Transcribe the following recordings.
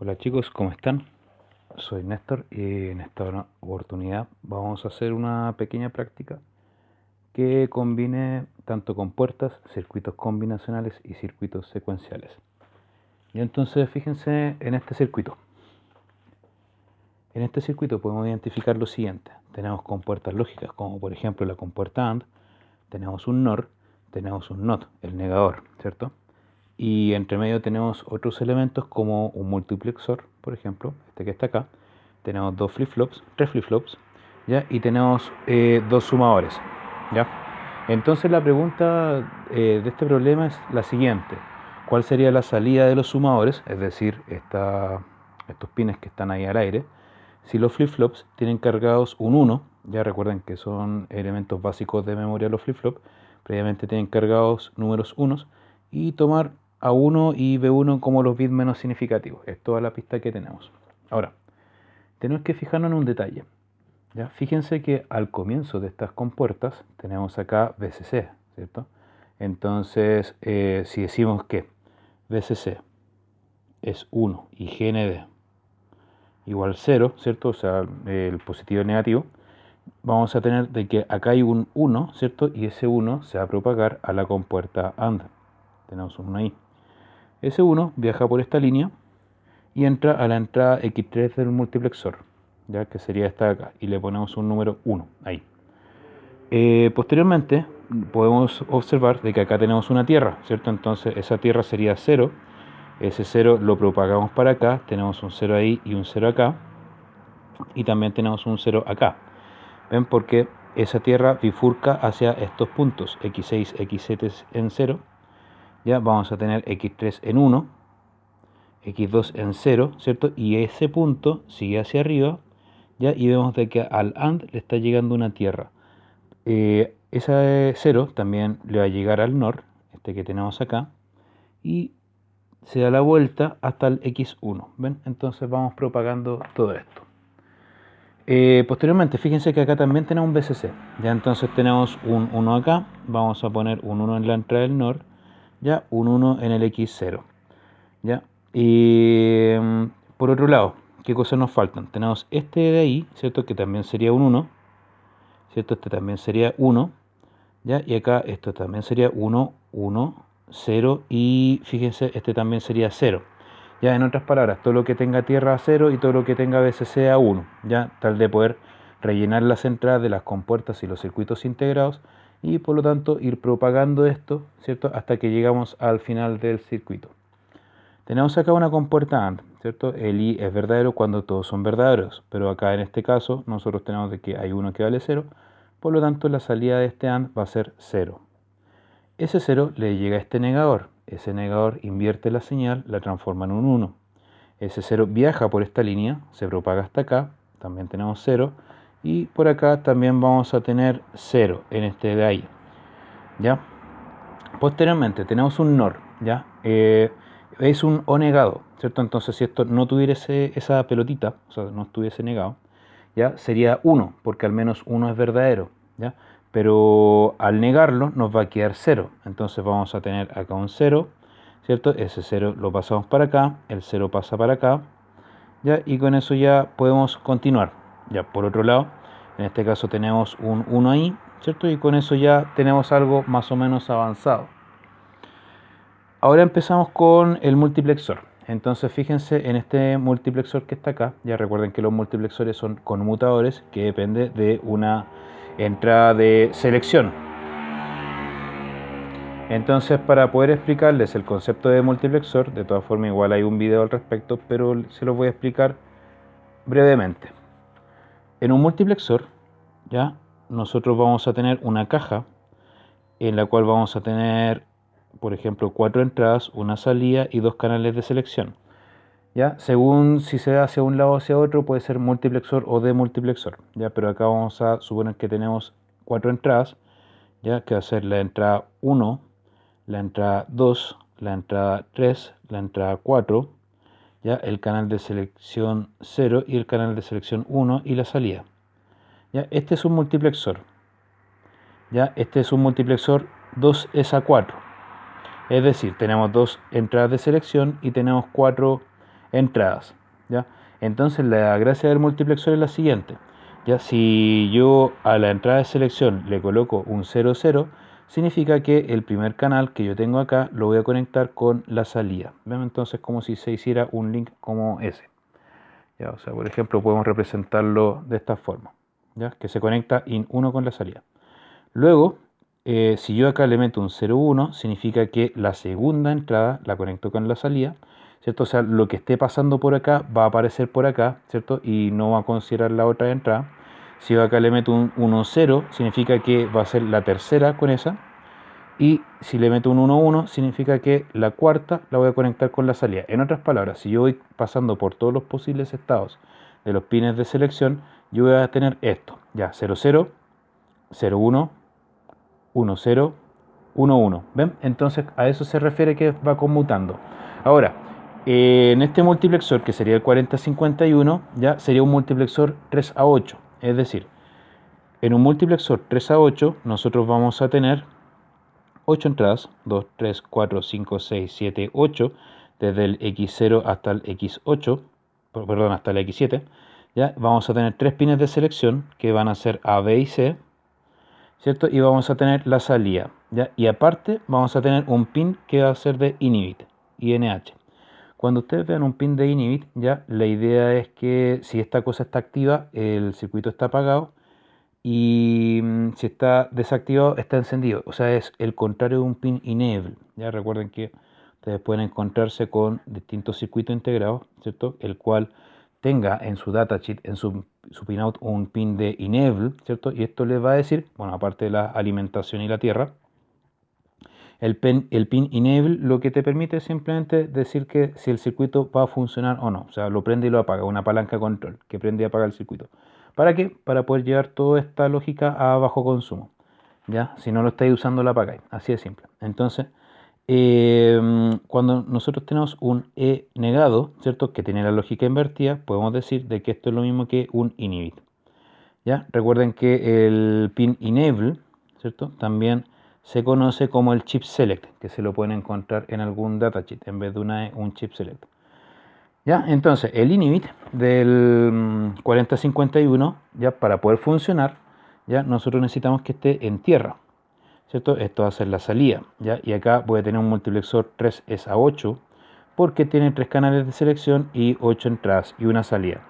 Hola chicos, ¿cómo están? Soy Néstor y en esta oportunidad vamos a hacer una pequeña práctica que combine tanto compuertas, circuitos combinacionales y circuitos secuenciales. Y entonces fíjense en este circuito. En este circuito podemos identificar lo siguiente. Tenemos compuertas lógicas como por ejemplo la compuerta AND, tenemos un NOR, tenemos un NOT, el negador, ¿cierto? Y entre medio tenemos otros elementos como un multiplexor, por ejemplo, este que está acá. Tenemos dos flip-flops, tres flip-flops, ¿ya? Y tenemos dos sumadores, ¿ya? Entonces la pregunta de este problema es la siguiente. ¿Cuál sería la salida de los sumadores? Es decir, estos pines que están ahí al aire. Si los flip-flops tienen cargados un 1, ya recuerden que son elementos básicos de memoria los flip-flops, previamente tienen cargados números unos, y tomar A1 y B1 como los bits menos significativos. Es toda la pista que tenemos. Ahora, tenemos que fijarnos en un detalle. ¿Ya? Fíjense que al comienzo de estas compuertas tenemos acá VCC, ¿cierto? Entonces, si decimos que VCC es 1 y GND igual 0, ¿cierto? O sea, el positivo y el negativo, vamos a tener de que acá hay un 1, ¿cierto? Y ese 1 se va a propagar a la compuerta AND. Tenemos un 1 ahí. Ese 1 viaja por esta línea y entra a la entrada X3 del multiplexor, ya que sería esta de acá, y le ponemos un número 1 ahí. Posteriormente podemos observar de que acá tenemos una tierra, ¿cierto? Entonces esa tierra sería 0, ese 0 lo propagamos para acá, tenemos un 0 ahí y un 0 acá, y también tenemos un 0 acá. ¿Ven? Porque esa tierra bifurca hacia estos puntos, X6, X7 en 0, ya vamos a tener X3 en 1, X2 en 0, ¿cierto? Y ese punto sigue hacia arriba, ¿ya? Y vemos de que al AND le está llegando una tierra. Esa 0 también le va a llegar al NOR, este que tenemos acá, y se da la vuelta hasta el X1, ¿ven? Entonces vamos propagando todo esto. Posteriormente, fíjense que acá también tenemos un VCC, ya entonces tenemos un 1 acá, vamos a poner un 1 en la entrada del NOR, ya un 1 en el X0, ya. Y por otro lado, ¿qué cosas nos faltan? Tenemos este de ahí, ¿cierto? Que también sería un 1, ¿cierto? Este también sería 1, ¿ya? Y acá esto también sería 1, 1, 0 y fíjense, este también sería 0. Ya, en otras palabras, todo lo que tenga tierra a 0 y todo lo que tenga VCC a 1, ya, tal de poder rellenar las entradas de las compuertas y los circuitos integrados y por lo tanto ir propagando esto, ¿cierto? Hasta que llegamos al final del circuito. Tenemos acá una compuerta AND, ¿cierto? El I es verdadero cuando todos son verdaderos, pero acá en este caso nosotros tenemos de que hay uno que vale 0, por lo tanto la salida de este AND va a ser 0. Ese 0 le llega a este negador, ese negador invierte la señal, la transforma en un 1. Ese 0 viaja por esta línea, se propaga hasta acá, también tenemos 0, y por acá también vamos a tener 0 en este de ahí, ¿ya? Posteriormente tenemos un NOR, ¿ya? Es un O negado, ¿cierto? Entonces si esto no tuviese esa pelotita, o sea, no estuviese negado, ¿ya? Sería 1, porque al menos 1 es verdadero, ¿ya? Pero al negarlo nos va a quedar 0, entonces vamos a tener acá un 0, ¿cierto? Ese 0 lo pasamos para acá, el 0 pasa para acá, ¿ya? Y con eso ya podemos continuar, ¿ya? Por otro lado, en este caso tenemos un 1 ahí, ¿cierto? Y con eso ya tenemos algo más o menos avanzado. Ahora empezamos con el multiplexor. Entonces fíjense en este multiplexor que está acá. Ya recuerden que los multiplexores son conmutadores que depende de una entrada de selección. Entonces para poder explicarles el concepto de multiplexor, de todas formas igual hay un video al respecto, pero se los voy a explicar brevemente. En un multiplexor, ya nosotros vamos a tener una caja en la cual vamos a tener, por ejemplo, 4 entradas, una salida y 2 canales de selección. ¿Ya? Según si se da hacia un lado o hacia otro, puede ser multiplexor o demultiplexor, ¿ya? Pero acá vamos a suponer que tenemos 4 entradas, ¿ya? Que va a ser la entrada 1, la entrada 2, la entrada 3, la entrada 4, ¿ya? El canal de selección 0 y el canal de selección 1 y la salida. ¿Ya? Este es un multiplexor. ¿Ya? Este es un multiplexor 2 es a 4. Es decir, tenemos 2 entradas de selección y tenemos 4 entradas, ¿ya? Entonces la gracia del multiplexor es la siguiente, ¿ya? Si yo a la entrada de selección le coloco un 0, 0, significa que el primer canal que yo tengo acá lo voy a conectar con la salida. ¿Ven? Entonces como si se hiciera un link como ese. ¿Ya? O sea, por ejemplo, podemos representarlo de esta forma, ¿ya? Que se conecta in 1 con la salida. Luego, si yo acá le meto un 0, 1, significa que la segunda entrada la conecto con la salida, ¿cierto? O sea, lo que esté pasando por acá va a aparecer por acá, ¿cierto? Y no va a considerar la otra entrada. Si yo acá le meto un 1, 0, significa que va a ser la tercera con esa. Y si le meto un 1, 1, significa que la cuarta la voy a conectar con la salida. En otras palabras, si yo voy pasando por todos los posibles estados de los pines de selección, yo voy a tener esto, ya, 0, 0, 0, 1, 1, 0, 1, 1. ¿Ven? Entonces a eso se refiere que va conmutando. Ahora, en este multiplexor, que sería el 4051, ya sería un multiplexor 3 a 8. Es decir, en un multiplexor 3 a 8, nosotros vamos a tener 8 entradas, 2, 3, 4, 5, 6, 7, 8, desde el X0 hasta el X8, perdón, hasta el X7, ¿ya? Vamos a tener 3 pines de selección que van a ser A, B y C, ¿cierto? Y vamos a tener la salida, ¿ya? Y aparte vamos a tener un pin que va a ser de inhibit, INH. Cuando ustedes vean un pin de inhibit, ya la idea es que si esta cosa está activa, el circuito está apagado, y si está desactivado, está encendido. O sea, es el contrario de un pin enable. Ya recuerden que ustedes pueden encontrarse con distintos circuitos integrados, ¿cierto? El cual tenga en su datasheet, en su pinout, un pin de enable, ¿cierto? Y esto les va a decir, bueno, aparte de la alimentación y la tierra, el pin enable lo que te permite es simplemente decir que si el circuito va a funcionar o no. O sea, lo prende y lo apaga, una palanca control que prende y apaga el circuito. ¿Para qué? Para poder llevar toda esta lógica a bajo consumo. ¿Ya? Si no lo estáis usando, la apagáis. Así de simple. Entonces, cuando nosotros tenemos un E negado, ¿cierto? Que tiene la lógica invertida, podemos decir de que esto es lo mismo que un inhibit. ¿Ya? Recuerden que el pin enable, ¿cierto? También se conoce como el chip select, que se lo pueden encontrar en algún datasheet en vez de un chip select. ¿Ya? Entonces, el inhibit del 4051, ya para poder funcionar, ya nosotros necesitamos que esté en tierra, ¿cierto? Esto va a ser la salida, ¿ya? Y acá voy a tener un multiplexor 3S a 8 porque tiene 3 canales de selección y 8 entradas y una salida.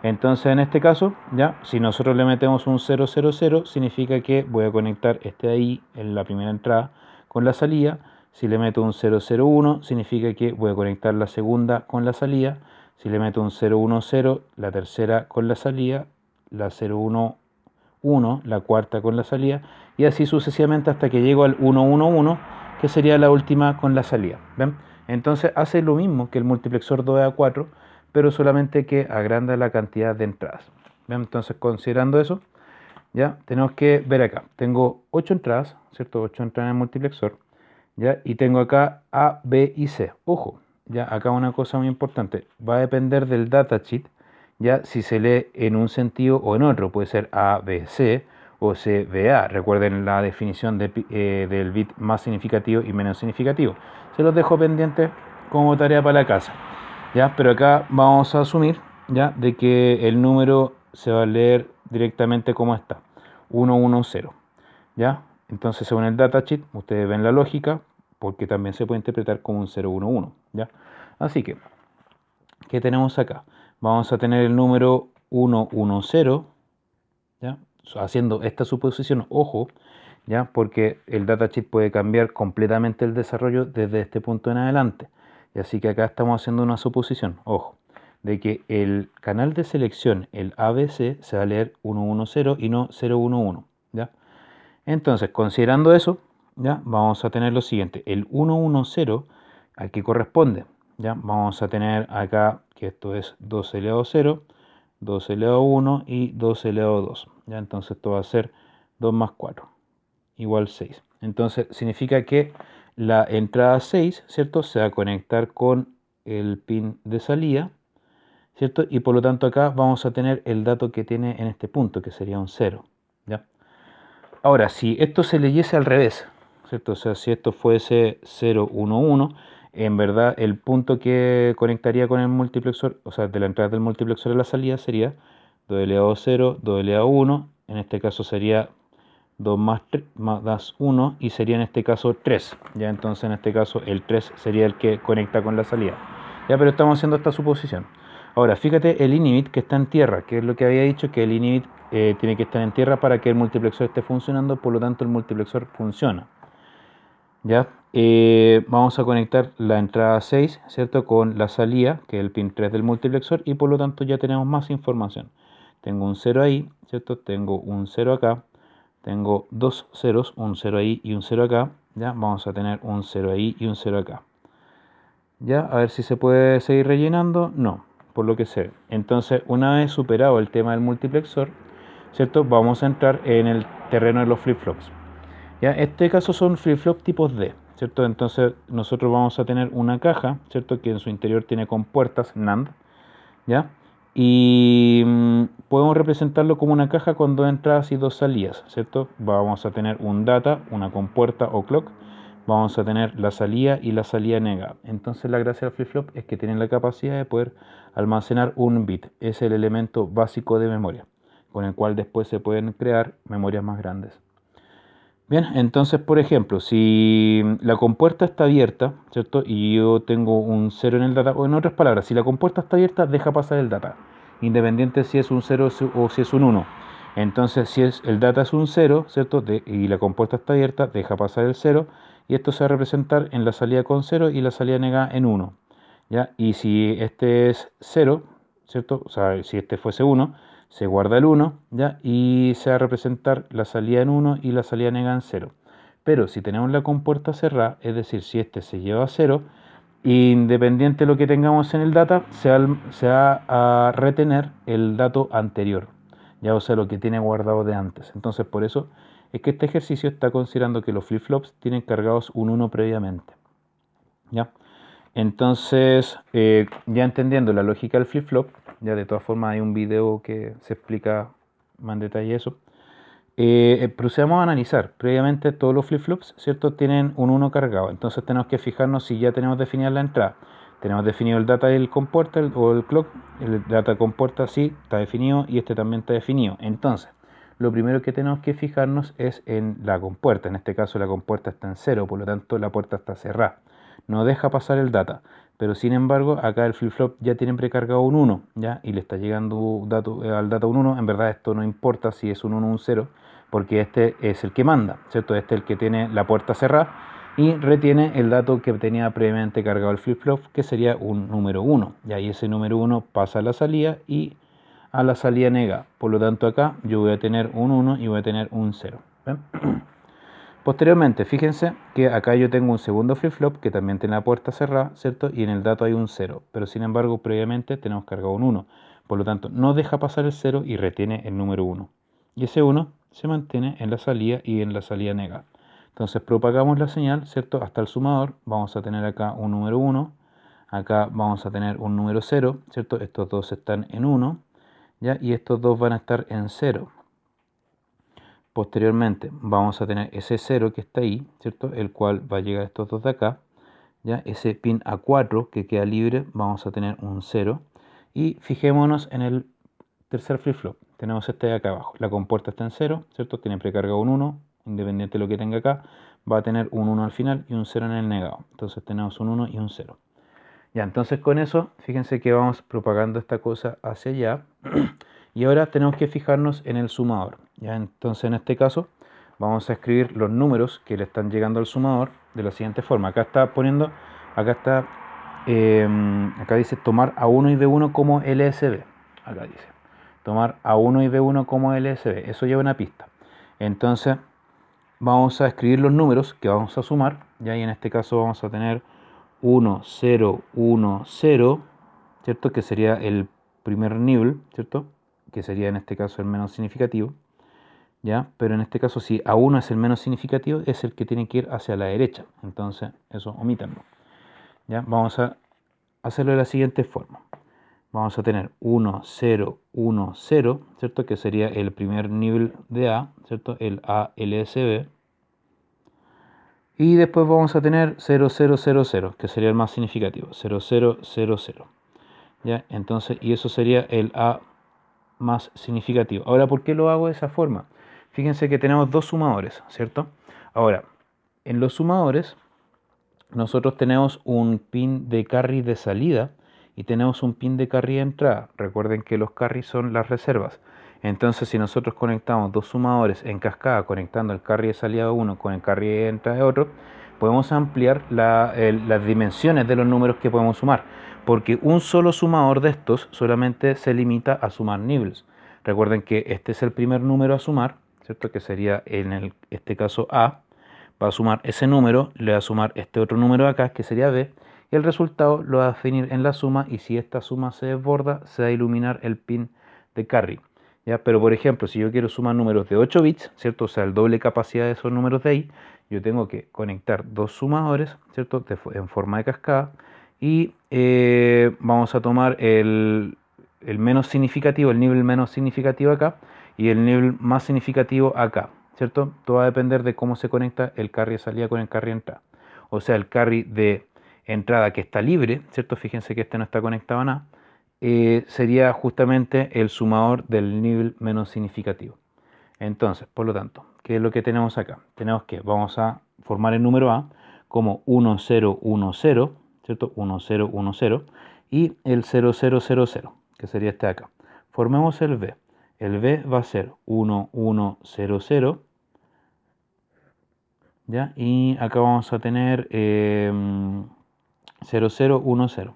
Entonces, en este caso, ya, si nosotros le metemos un 0, 0, 0, significa que voy a conectar este de ahí en la primera entrada con la salida. Si le meto un 0, 0, 1, significa que voy a conectar la segunda con la salida. Si le meto un 0, 1, 0, la tercera con la salida, la 0, 1, 1, la cuarta con la salida, y así sucesivamente hasta que llego al 1, 1, 1, que sería la última con la salida. ¿Ven? Entonces hace lo mismo que el multiplexor 2A4, pero solamente que agranda la cantidad de entradas. ¿Ven? Entonces, considerando eso, ya tenemos que ver acá. Tengo 8 entradas, ¿cierto? 8 entradas en el multiplexor, ¿ya? Y tengo acá A, B y C. Ojo, ya acá una cosa muy importante. Va a depender del datasheet, ya si se lee en un sentido o en otro. Puede ser A, B, C o C, B, A. Recuerden la definición del bit más significativo y menos significativo. Se los dejo pendientes como tarea para la casa. ¿Ya? Pero acá vamos a asumir, ¿ya?, de que el número se va a leer directamente como está, 110, ¿ya? Entonces, según el datasheet, ustedes ven la lógica, porque también se puede interpretar como un 011, ¿ya? Así que, ¿qué tenemos acá? Vamos a tener el número 110, ¿ya? Haciendo esta suposición, ojo, ¿ya? Porque el datasheet puede cambiar completamente el desarrollo desde este punto en adelante. Y así que acá estamos haciendo una suposición, ojo, de que el canal de selección, el ABC, se va a leer 110 y no 011, ¿ya? Entonces, considerando eso, ¿ya? Vamos a tener lo siguiente, el 110, ¿a qué corresponde? ¿Ya? Vamos a tener acá que esto es 2 elevado a 0, 2 elevado a 1 y 2 elevado a 2. ¿Ya? Entonces esto va a ser 2 más 4, igual 6. Entonces significa que la entrada 6, ¿cierto?, se va a conectar con el pin de salida, ¿cierto? Y por lo tanto acá vamos a tener el dato que tiene en este punto, que sería un 0, ¿ya? Ahora, si esto se leyese al revés, ¿cierto? O sea, si esto fuese 0, 1, 1, en verdad el punto que conectaría con el multiplexor, o sea, de la entrada del multiplexor a la salida sería 2 elevado a 0, 2 elevado a 1, en este caso sería 2 más 3, más 1 y sería en este caso 3. Ya entonces en este caso el 3 sería el que conecta con la salida. Ya, pero estamos haciendo esta suposición. Ahora, fíjate el inhibit que está en tierra, que es lo que había dicho, que el inhibit tiene que estar en tierra para que el multiplexor esté funcionando, por lo tanto el multiplexor funciona. Ya, vamos a conectar la entrada 6, ¿cierto? Con la salida, que es el pin 3 del multiplexor, y por lo tanto ya tenemos más información. Tengo un 0 ahí, ¿cierto? Tengo un 0 acá, tengo dos ceros, un 0 ahí y un 0 acá, ya, vamos a tener un 0 ahí y un 0 acá. Ya, a ver si se puede seguir rellenando, no, por lo que sé. Entonces, una vez superado el tema del multiplexor, ¿cierto? Vamos a entrar en el terreno de los flip-flops. Ya, en este caso son flip-flop tipos D, ¿cierto? Entonces nosotros vamos a tener una caja, ¿cierto? Que en su interior tiene compuertas NAND, ¿ya? Y podemos representarlo como una caja con dos entradas y dos salidas, ¿cierto? Vamos a tener un data, una compuerta o clock, vamos a tener la salida y la salida nega. Entonces la gracia del flip-flop es que tienen la capacidad de poder almacenar un bit, es el elemento básico de memoria, con el cual después se pueden crear memorias más grandes. Bien, entonces, por ejemplo, si la compuerta está abierta, ¿cierto? Y yo tengo un 0 en el data, o en otras palabras, si la compuerta está abierta, deja pasar el data, independiente si es un 0 o si es un 1. Entonces, si es, el data es un 0, ¿cierto? Y la compuerta está abierta, deja pasar el 0, y esto se va a representar en la salida con 0 y la salida negada en 1. ¿Ya? Y si este es 0, ¿cierto? O sea, si este fuese 1, se guarda el 1, ¿ya? Y se va a representar la salida en 1 y la salida negada en 0. Pero si tenemos la compuerta cerrada, es decir, si este se lleva a 0, independiente de lo que tengamos en el data, se va a retener el dato anterior, ya, o sea, lo que tiene guardado de antes. Entonces, por eso es que este ejercicio está considerando que los flip-flops tienen cargados un 1 previamente, ¿ya? Entonces, ya entendiendo la lógica del flip-flop, ya de todas formas hay un video que se explica más en detalle eso. Procedamos a analizar. Previamente todos los flip-flops, ¿cierto? Tienen un 1 cargado. Entonces tenemos que fijarnos si ya tenemos definida la entrada. Tenemos definido el data y el compuerta o el clock. El data compuerta sí, está definido y este también está definido. Entonces, lo primero que tenemos que fijarnos es en la compuerta. En este caso la compuerta está en 0, por lo tanto la puerta está cerrada. No deja pasar el data. Pero sin embargo, acá el flip-flop ya tiene precargado un 1, ¿ya? Y le está llegando al data un 1. En verdad esto no importa si es un 1 o un 0, porque este es el que manda, ¿cierto? Este es el que tiene la puerta cerrada y retiene el dato que tenía previamente cargado el flip-flop, que sería un número 1. Y ahí ese número 1 pasa a la salida y a la salida nega. Por lo tanto acá yo voy a tener un 1 y voy a tener un 0. ¿Ven? Posteriormente, fíjense que acá yo tengo un segundo flip-flop que también tiene la puerta cerrada, ¿cierto? Y en el dato hay un 0, pero sin embargo previamente tenemos cargado un 1. Por lo tanto, no deja pasar el 0 y retiene el número 1. Y ese 1 se mantiene en la salida y en la salida nega. Entonces propagamos la señal, ¿cierto? Hasta el sumador. Vamos a tener acá un número 1. Acá vamos a tener un número 0, ¿cierto? Estos dos están en 1, ¿ya? Y estos dos van a estar en 0. Posteriormente vamos a tener ese 0 que está ahí, ¿cierto? El cual va a llegar a estos dos de acá, ¿ya? Ese pin A4 que queda libre, vamos a tener un 0. Y fijémonos en el tercer flip-flop. Tenemos este de acá abajo. La compuerta está en 0, ¿cierto? Tiene precargado un 1, independiente de lo que tenga acá, va a tener un 1 al final y un 0 en el negado. Entonces tenemos un 1 y un 0. Ya, entonces con eso, fíjense que vamos propagando esta cosa hacia allá. Y ahora tenemos que fijarnos en el sumador. Ya, entonces en este caso vamos a escribir los números que le están llegando al sumador de la siguiente forma. Acá está poniendo, acá está, acá dice tomar A1 y B1 como LSB. Acá dice tomar A1 y B1 como LSB. Eso lleva una pista. Entonces vamos a escribir los números que vamos a sumar. Ya, y en este caso vamos a tener 1, 0, 1, 0, ¿cierto? Que sería el primer nivel, ¿cierto? Que sería en este caso el menos significativo, ¿ya? Pero en este caso si A1 es el menos significativo, es el que tiene que ir hacia la derecha. Entonces, eso omítanlo, ¿ya? Vamos a hacerlo de la siguiente forma. Vamos a tener 1, 0, 1, 0, ¿cierto? Que sería el primer nivel de A, ¿cierto? El ALSB. Y después vamos a tener 0000, que sería el más significativo, 0000. ¿Ya? Entonces, y eso sería el A más significativo. Ahora, ¿por qué lo hago de esa forma? Fíjense que tenemos dos sumadores, ¿cierto? Ahora, en los sumadores, nosotros tenemos un pin de carry de salida y tenemos un pin de carry de entrada. Recuerden que los carry son las reservas. Entonces, si nosotros conectamos dos sumadores en cascada, conectando el carry de salida de uno con el carry de entrada de otro, podemos ampliar las dimensiones de los números que podemos sumar, porque un solo sumador de estos solamente se limita a sumar nibbles. Recuerden que este es el primer número a sumar, ¿cierto? Que sería en este caso A. Va a sumar ese número, le va a sumar este otro número de acá, que sería B, y el resultado lo va a definir en la suma, y si esta suma se desborda, se va a iluminar el pin de carry. ¿Ya? Pero por ejemplo, si yo quiero sumar números de 8 bits, ¿cierto? O sea, el doble capacidad de esos números de ahí, yo tengo que conectar dos sumadores, ¿cierto? En forma de cascada, y vamos a tomar el menos significativo, el nivel menos significativo acá, y el nivel más significativo acá, ¿cierto? Todo va a depender de cómo se conecta el carry de salida con el carry de entrada. O sea, el carry de entrada que está libre, ¿cierto? Fíjense que este no está conectado a nada, sería justamente el sumador del nivel menos significativo. Entonces, por lo tanto, ¿qué es lo que tenemos acá? Tenemos que vamos a formar el número A como 1010, ¿cierto? 1010 y el 0000, que sería este de acá. Formemos el B. El B va a ser 1100, ¿ya? Y acá vamos a tener 0010.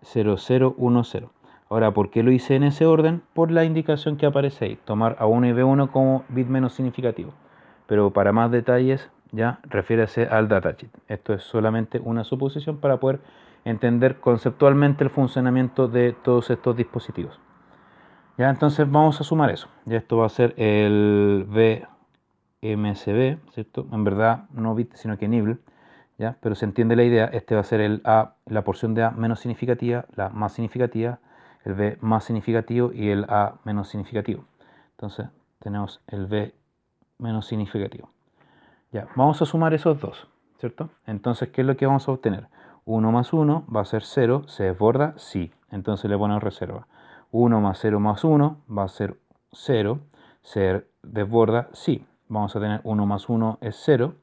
0010. Ahora, ¿por qué lo hice en ese orden? Por la indicación que aparece ahí, tomar A1 y B1 como bit menos significativo. Pero para más detalles, ya refiérase al datasheet. Esto es solamente una suposición para poder entender conceptualmente el funcionamiento de todos estos dispositivos. Ya, entonces vamos a sumar eso. Ya esto va a ser el BMSB, ¿cierto? En verdad no bit, sino que nibble. ¿Ya? Pero se entiende la idea. Este va a ser el A, la porción de A menos significativa, la más significativa, el B más significativo y el A menos significativo. Entonces tenemos el B menos significativo. Ya, vamos a sumar esos dos, ¿cierto? Entonces, ¿qué es lo que vamos a obtener? 1 más 1 va a ser 0, ¿se desborda? Sí. Entonces le ponemos reserva. 1 más 0 más 1 va a ser 0, ¿se desborda? Sí. Vamos a tener 1 más 1 es 0,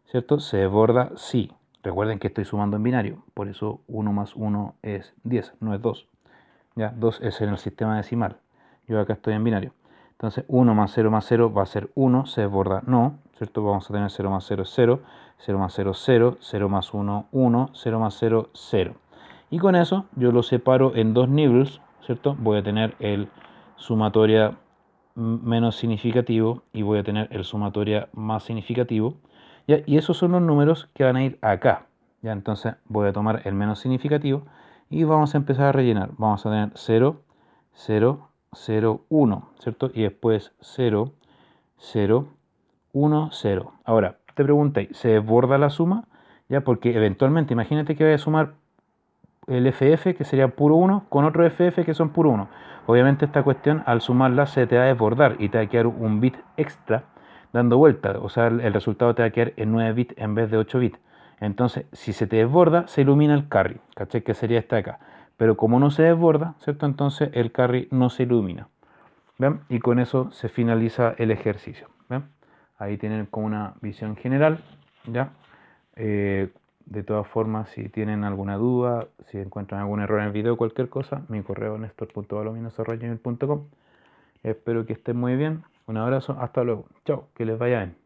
¿cierto? ¿Se desborda? Sí. Recuerden que estoy sumando en binario, por eso 1 más 1 es 10, no es 2. Ya, 2 es en el sistema decimal. Yo acá estoy en binario. Entonces 1 más 0 va a ser 1, se desborda no, ¿cierto? Vamos a tener 0 más 0 es 0, 0 más 0 0, 0 más 1 1, 0 más 0 0. Y con eso yo lo separo en dos nibbles, ¿cierto? Voy a tener el sumatoria menos significativo y voy a tener el sumatoria más significativo. ¿Ya? Y esos son los números que van a ir acá. ¿Ya? Entonces voy a tomar el menos significativo y vamos a empezar a rellenar. Vamos a tener 0, 0, 0, 1, ¿cierto? Y después 0, 0, 1, 0. Ahora, te preguntáis, ¿se desborda la suma? Ya, porque eventualmente, imagínate que vaya a sumar el FF, que sería puro 1, con otro FF que son puro 1. Obviamente esta cuestión, al sumarla, se te va a desbordar y te va a quedar un bit extra dando vuelta. O sea, el resultado te va a quedar en 9 bits en vez de 8 bits. Entonces, si se te desborda, se ilumina el carry, ¿cachai? Que sería esta de acá. Pero como no se desborda, ¿cierto? Entonces el carry no se ilumina. ¿Ven? Y con eso se finaliza el ejercicio. ¿Ven? Ahí tienen como una visión general, ¿ya? De todas formas, si tienen alguna duda, si encuentran algún error en el video, cualquier cosa, mi correo nestor.balomino@gmail.com. Espero que estén muy bien. Un abrazo, hasta luego. Chao, que les vaya bien.